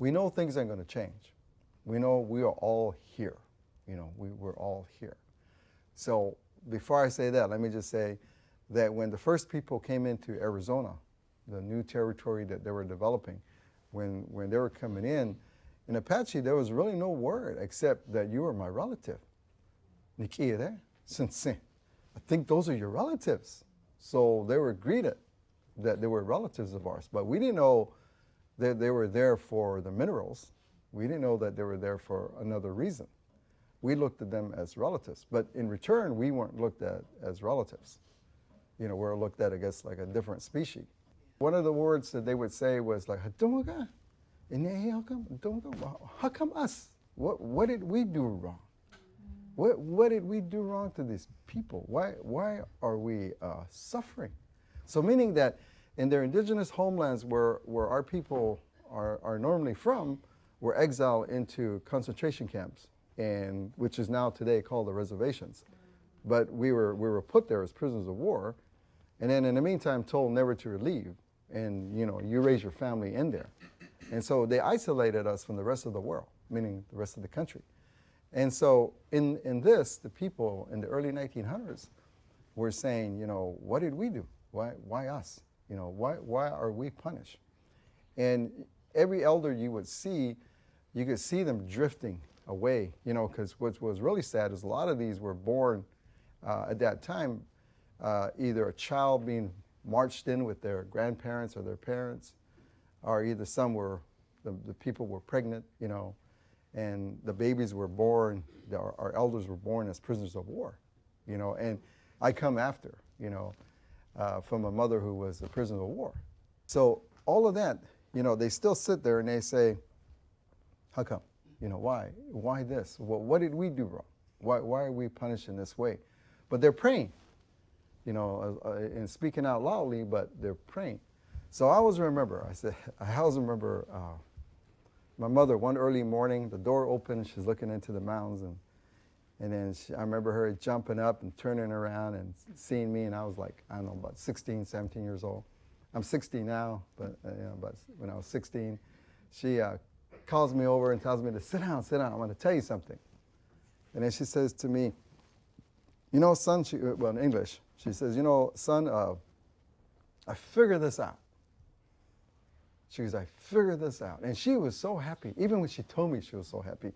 we know things are going to change. We know we are all here. We're all here. So before I say that, let me just say that when the first people came into Arizona, the new territory that they were developing, when they were coming in Apache, there was really no word except that you were my relative. Nikia there, Sinsin. I think those are your relatives. So they were greeted that they were relatives of ours. But we didn't know that they were there for the minerals. We didn't know that they were there for another reason. We looked at them as relatives. But in return, we weren't looked at as relatives. We're looked at, I guess, like a different species. One of the words that they would say was like, how come us? What did we do wrong? What did we do wrong to these people? Why are we suffering? So meaning that in their indigenous homelands where our people are normally from, were exiled into concentration camps, and which is now today called the reservations. But we were put there as prisoners of war, and then in the meantime told never to leave, and you raise your family in there. And so they isolated us from the rest of the world, meaning the rest of the country. And so in this, the people in the early 1900s were saying, what did we do? Why us? Why are we punished? And every elder you could see them drifting away, because what was really sad is a lot of these were born at that time, either a child being marched in with their grandparents or their parents, or either some were, the people were pregnant, and the babies were born, our elders were born as prisoners of war, and I come after, from a mother who was a prisoner of war. So all of that, they still sit there and they say, how come? Why this? What did we do wrong? Why are we punished in this way? But they're praying, and speaking out loudly, but they're praying. So I always remember, my mother, one early morning, the door opened, she's looking into the mountains, and then I remember her jumping up and turning around and seeing me, and I was like, I don't know, about 16, 17 years old. I'm 60 now, but when I was 16, she calls me over and tells me to sit down, I want to tell you something. And then she says to me, son, in English, she says, son, I figured this out. She goes, I figured this out. And she was so happy. Even when she told me she was so happy.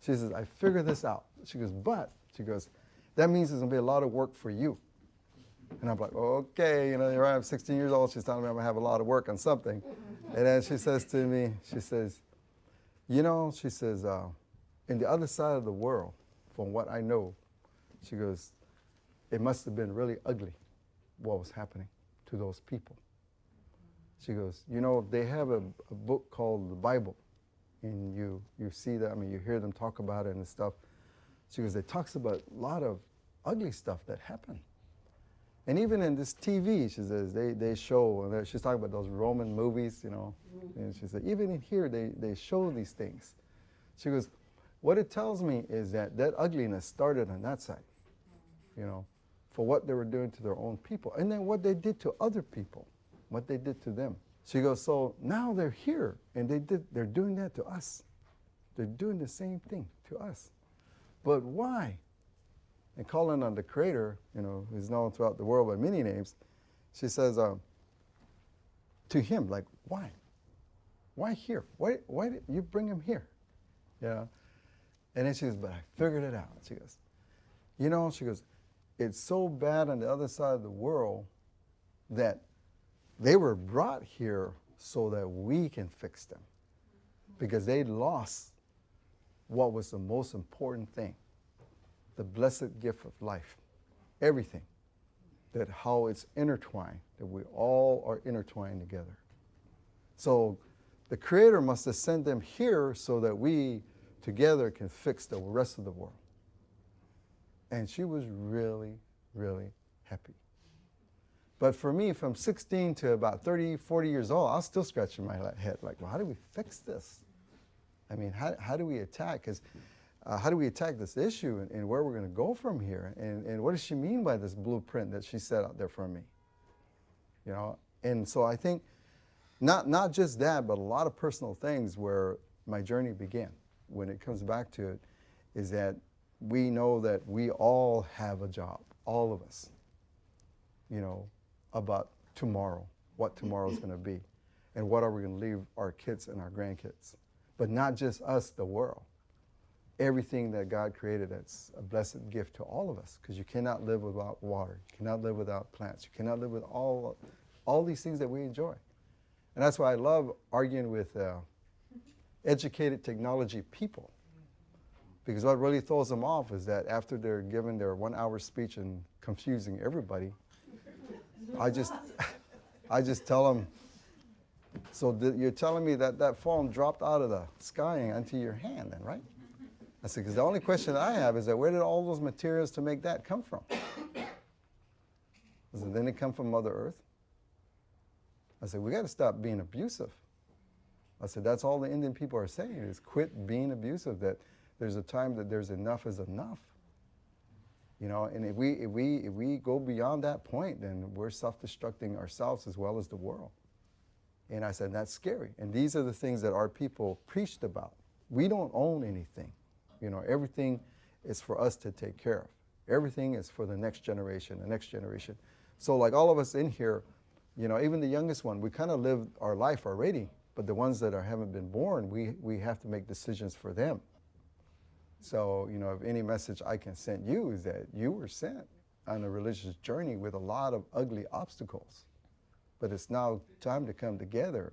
She says, I figured this out. She goes, that means there's going to be a lot of work for you. And I'm like, okay, here I am, 16 years old. She's telling me I'm going to have a lot of work on something. And then she says to me, she says, in the other side of the world, from what I know, she goes, it must have been really ugly what was happening to those people. She goes, they have a book called the Bible, and you see that, you hear them talk about it and stuff. She goes, it talks about a lot of ugly stuff that happened. And even in this TV, she says, they show, and she's talking about those Roman movies, and she said, even in here, they show these things. She goes, what it tells me is that ugliness started on that side, for what they were doing to their own people, and then what they did to other people. What they did to them. She goes, so now they're here, and they're doing that to us. They're doing the same thing to us. But why? And calling on the Creator, who's known throughout the world by many names, she says to him, like, why? Why here? Why did you bring him here? And then she goes, but I figured it out. She goes, it's so bad on the other side of the world that they were brought here so that we can fix them, because they lost what was the most important thing, the blessed gift of life, everything, that how it's intertwined, that we all are intertwined together. So the Creator must have sent them here so that we together can fix the rest of the world. And she was really, really happy. But for me, from 16 to about 30, 40 years old, I was still scratching my head, like, well, how do we fix this? How do we attack? Because how do we attack this issue and where we're going to go from here? And what does she mean by this blueprint that she set out there for me? And so I think not just that, but a lot of personal things where my journey began. When it comes back to it, is that we know that we all have a job, all of us, you know, about tomorrow, what tomorrow's going to be, and what are we going to leave our kids and our grandkids. But not just us, the world. Everything that God created, that's a blessed gift to all of us, because you cannot live without water. You cannot live without plants. You cannot live with all these things that we enjoy. And that's why I love arguing with educated technology people, because what really throws them off is that after they're given their 1 hour speech and confusing everybody, I just tell them, so you're telling me that that phone dropped out of the sky and into your hand then, right? I said, because the only question I have is that where did all those materials to make that come from? I said, didn't it come from Mother Earth? I said, we got to stop being abusive. I said, that's all the Indian people are saying is quit being abusive, that there's a time that there's enough is enough. You know, and if we go beyond that point, then we're self-destructing ourselves as well as the world. And I said, that's scary. And these are the things that our people preached about. We don't own anything. You know, everything is for us to take care of. Everything is for the next generation, the next generation. So like all of us in here, you know, even the youngest one, we kind of lived our life already. But the ones that haven't been born, we have to make decisions for them. So, you know, if any message I can send you is that you were sent on a religious journey with a lot of ugly obstacles. But it's now time to come together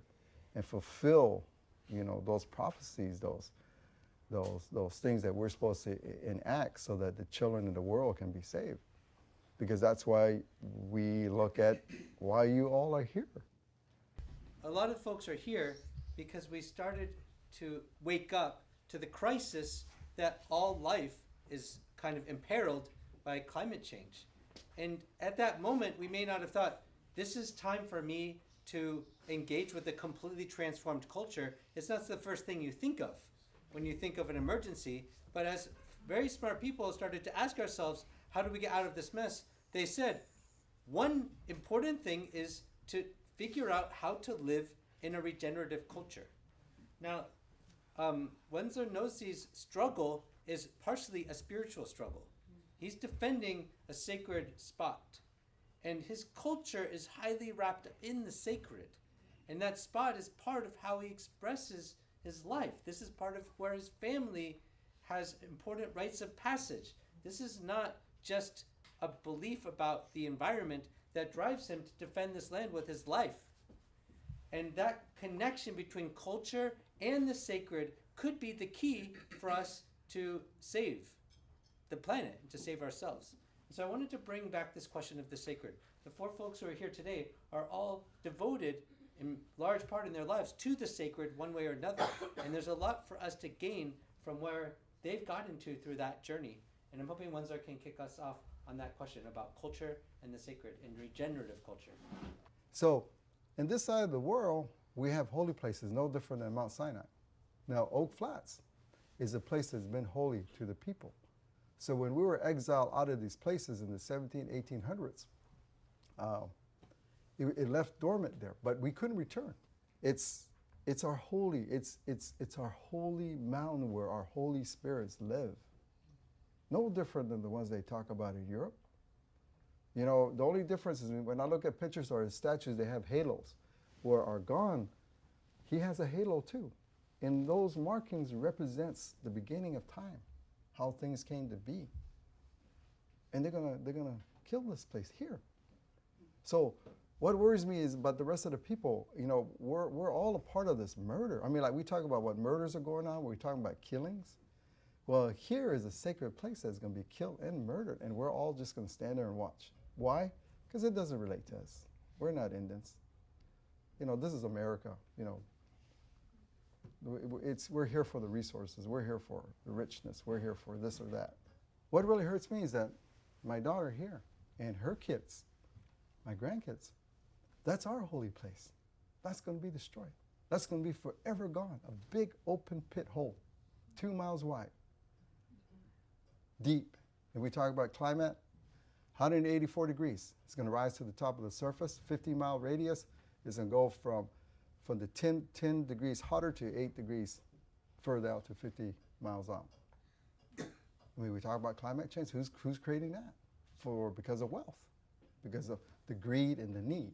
and fulfill, you know, those prophecies, those things that we're supposed to enact so that the children of the world can be saved. Because that's why we look at why you all are here. A lot of folks are here because we started to wake up to the crisis that all life is kind of imperiled by climate change. And at that moment, we may not have thought, this is time for me to engage with a completely transformed culture. It's not the first thing you think of when you think of an emergency. But as very smart people started to ask ourselves, how do we get out of this mess? They said, one important thing is to figure out how to live in a regenerative culture. Now, Wendsler Nosie's struggle is partially a spiritual struggle. He's defending a sacred spot. And his culture is highly wrapped up in the sacred. And that spot is part of how he expresses his life. This is part of where his family has important rites of passage. This is not just a belief about the environment that drives him to defend this land with his life. And that connection between culture and the sacred could be the key for us to save the planet, to save ourselves. So I wanted to bring back this question of the sacred. The four folks who are here today are all devoted in large part in their lives to the sacred one way or another. And there's a lot for us to gain from where they've gotten to through that journey. And I'm hoping Wendsler can kick us off on that question about culture and the sacred and regenerative culture. So in this side of the world, we have holy places no different than Mount Sinai. Now, Oak Flats is a place that's been holy to the people. So when we were exiled out of these places in the 1800s, it left dormant there, but we couldn't return. It's our holy mountain where our holy spirits live. No different than the ones they talk about in Europe. You know, the only difference is when I look at pictures or statues, they have halos. Where Argon, he has a halo too. And those markings represents the beginning of time, how things came to be. And they're gonna kill this place here. So what worries me is about the rest of the people. You know, we're all a part of this murder. I mean, like we talk about what murders are going on, we're talking about killings. Well, here is a sacred place that's going to be killed and murdered, and we're all just going to stand there and watch. Why? Because it doesn't relate to us. We're not Indians. You know, this is America. You know, we're here for the resources. We're here for the richness. We're here for this or that. What really hurts me is that my daughter here and her kids, my grandkids, that's our holy place. That's going to be destroyed. That's going to be forever gone. A big open pit hole, 2 miles wide, deep. If we talk about climate, 184 degrees. It's going to rise to the top of the surface. 50-mile radius is going to go from the 10 degrees hotter to 8 degrees further out to 50 miles out. I mean, we talk about climate change. Who's creating that? Because of wealth, because of the greed and the need.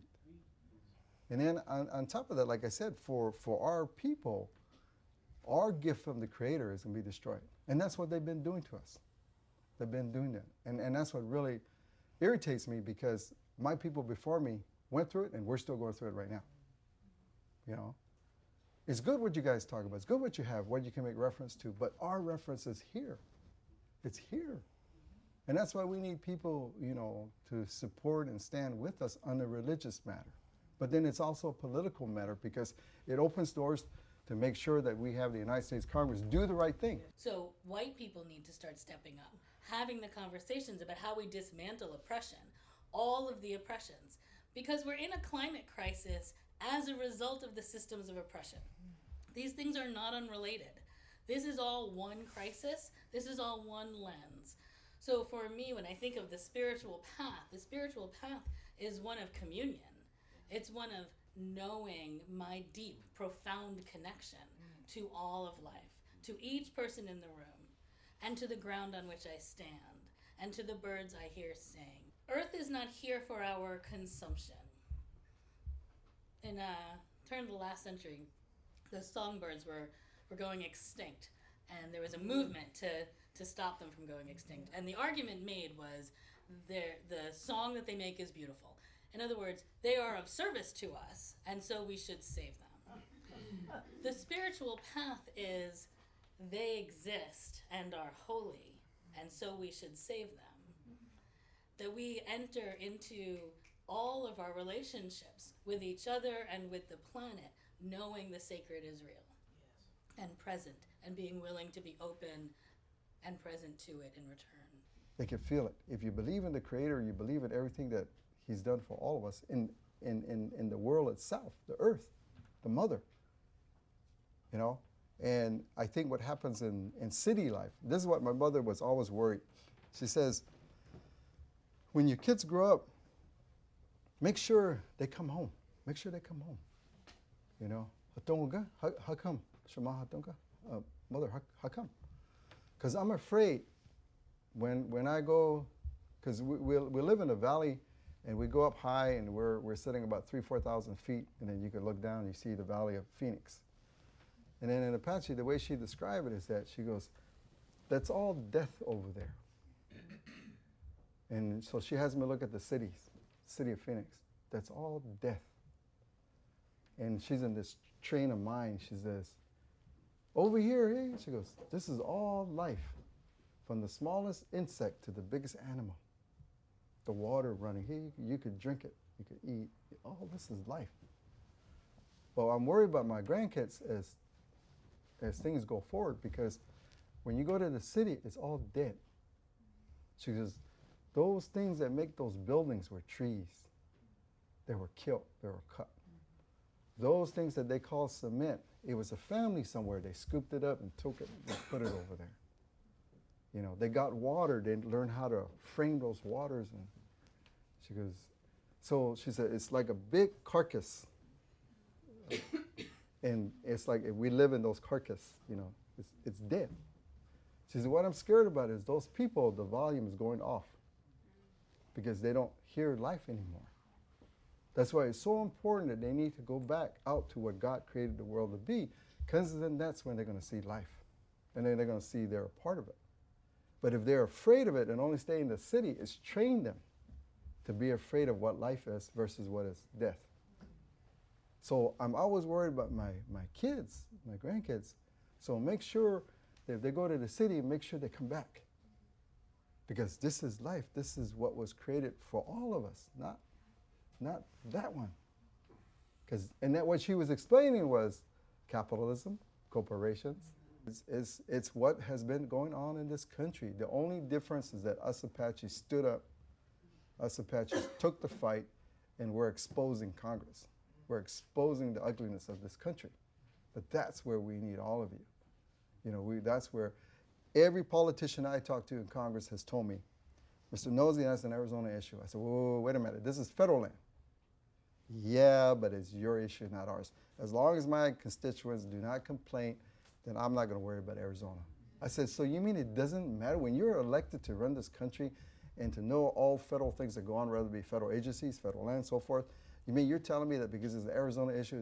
And then on top of that, like I said, for our people, our gift from the Creator is going to be destroyed. And that's what they've been doing to us. They've been doing that. And that's what really irritates me, because my people before me went through it, and we're still going through it right now. You know? It's good what you guys talk about. It's good what you have, what you can make reference to. But our reference is here. It's here. And that's why we need people, you know, to support and stand with us on a religious matter. But then it's also a political matter, because it opens doors to make sure that we have the United States Congress do the right thing. So white people need to start stepping up, having the conversations about how we dismantle oppression, all of the oppressions, because we're in a climate crisis as a result of the systems of oppression. These things are not unrelated. This is all one crisis. This is all one lens. So for me, when I think of the spiritual path is one of communion. It's one of knowing my deep, profound connection to all of life, to each person in the room, and to the ground on which I stand, and to the birds I hear sing. Earth is not here for our consumption. In turn of the last century, the songbirds were going extinct, and there was a movement to stop them from going extinct. And the argument made was the song that they make is beautiful. In other words, they are of service to us, and so we should save them. The spiritual path is they exist and are holy, and so we should save them. That we enter into all of our relationships with each other and with the planet, knowing the sacred is real and present, and being willing to be open and present to it in return. They can feel it. If you believe in the Creator, you believe in everything that He's done for all of us in the world itself, the earth, the mother, you know? And I think what happens in city life, this is what my mother was always worried. She says, when your kids grow up, make sure they come home. Make sure they come home. You know? How come? Shema hatonga? Mother, how come? Because I'm afraid when I go, because we live in a valley, and we go up high, and we're sitting about 3,000-4,000 feet, and then you can look down and you see the Valley of Phoenix. And then in Apache, the way she described it is that she goes, that's all death over there. And so she has me look at the city of Phoenix. That's all death. And she's in this train of mind. She says, over here, hey, she goes, this is all life, from the smallest insect to the biggest animal. The water running, hey, you could drink it, you could eat. All this is life. Well, I'm worried about my grandkids as things go forward, because when you go to the city, it's all dead. She says, those things that make those buildings were trees. They were killed, they were cut. Those things that they call cement, it was a family somewhere. They scooped it up and took it and put it over there. You know, they got water. They learned how to frame those waters. And she goes, so she said, it's like a big carcass. And it's like if we live in those carcass, you know, it's dead. She said, what I'm scared about is those people, the volume is going off because they don't hear life anymore. That's why it's so important that they need to go back out to what God created the world to be, because then that's when they're going to see life. And then they're going to see they're a part of it. But if they're afraid of it and only stay in the city, it's trained them to be afraid of what life is versus what is death. So I'm always worried about my kids, my grandkids. So make sure that if they go to the city, make sure they come back. Because this is life. This is what was created for all of us, not that one. And that what she was explaining was capitalism, corporations. It's what has been going on in this country. The only difference is that us Apaches stood up, us Apaches took the fight, and we're exposing Congress. We're exposing the ugliness of this country. But that's where we need all of you. You know, that's where every politician I talk to in Congress has told me, Mr. Nosie, that's an Arizona issue. I said, whoa, wait a minute, this is federal land. Yeah, but it's your issue, not ours. As long as my constituents do not complain then I'm not going to worry about Arizona. I said, so you mean it doesn't matter when you're elected to run this country and to know all federal things that go on, whether it be federal agencies, federal land, so forth? You mean you're telling me that because it's an Arizona issue,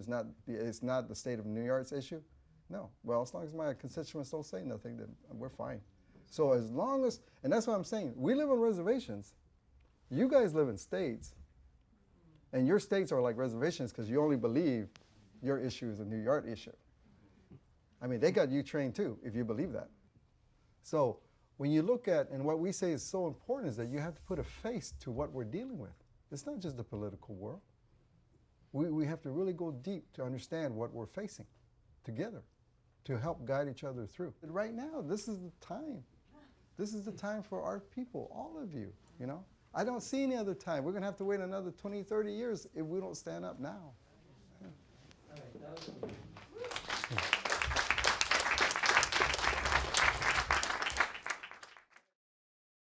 it's not the state of New York's issue? No. Well, as long as my constituents don't say nothing, then we're fine. So as long as, and that's what I'm saying, we live on reservations. You guys live in states, and your states are like reservations because you only believe your issue is a New York issue. I mean, they got you trained too, if you believe that. So when you look at, and what we say is so important, is that you have to put a face to what we're dealing with. It's not just the political world. We have to really go deep to understand what we're facing together to help guide each other through. And right now, this is the time. This is the time for our people, all of you, you know. I don't see any other time. We're going to have to wait another 20, 30 years if we don't stand up now. All right.